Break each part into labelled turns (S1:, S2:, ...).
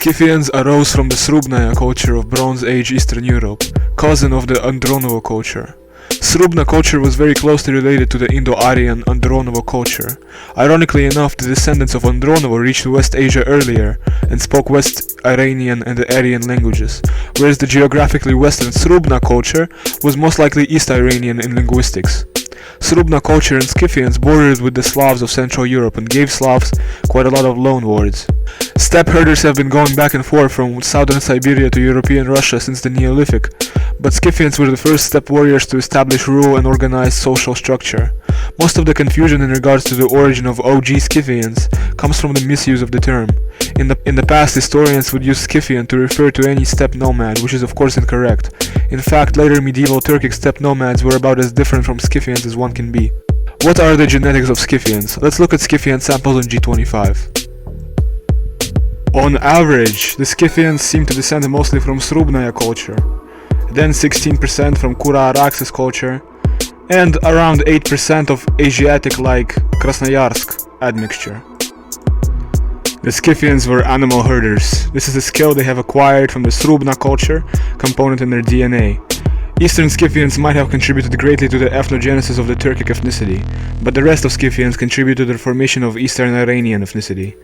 S1: Scythians arose from the Srubnaya culture of Bronze Age Eastern Europe, cousin of the Andronovo culture. Srubna culture was very closely related to the Indo-Aryan Andronovo culture. Ironically enough, the descendants of Andronovo reached West Asia earlier and spoke West Iranian and Aryan languages, whereas the geographically western Srubna culture was most likely East Iranian in linguistics. Srubna culture and Scythians bordered with the Slavs of Central Europe and gave Slavs quite a lot of loanwords. Steppe herders have been going back and forth from southern Siberia to European Russia since the Neolithic, but Scythians were the first steppe warriors to establish rule and organized social structure. Most of the confusion in regards to the origin of OG Scythians comes from the misuse of the term. In the past, historians would use Scythian to refer to any steppe nomad, which is of course incorrect. In fact, later medieval Turkic steppe nomads were about as different from Scythians as one can be. What are the genetics of Scythians? Let's look at Scythian samples in G25. On average, the Scythians seem to descend mostly from Srubnaya culture, then 16% from Kura-Araxes culture, and around 8% of Asiatic like Krasnoyarsk admixture. The Scythians were animal herders. This is a skill they have acquired from the Srubna culture component in their DNA. Eastern Scythians might have contributed greatly to the ethnogenesis of the Turkic ethnicity, but the rest of Scythians contributed to the formation of Eastern Iranian ethnicity.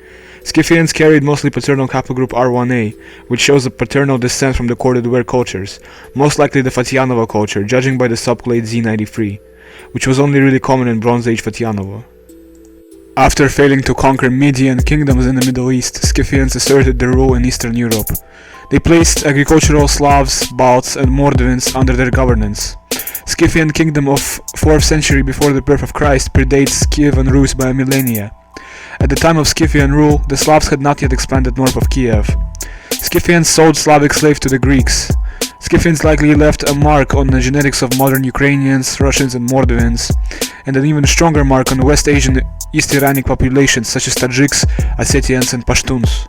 S1: Scythians carried mostly paternal haplogroup R1a, which shows a paternal descent from the corded ware cultures, most likely the Fatianova culture, judging by the subclade Z93, which was only really common in Bronze Age Fatianova. After failing to conquer Median kingdoms in the Middle East, Scythians asserted their rule in Eastern Europe. They placed agricultural Slavs, Balts, and Mordvins under their governance. Scythian kingdom of 4th century before the birth of Christ predates Kievan Rus by a millennia. At the time of Scythian rule, the Slavs had not yet expanded north of Kiev. Scythians sold Slavic slaves to the Greeks. Scythians likely left a mark on the genetics of modern Ukrainians, Russians, and Mordvins, and an even stronger mark on West Asian East Iranic populations such as Tajiks, Ossetians, and Pashtuns.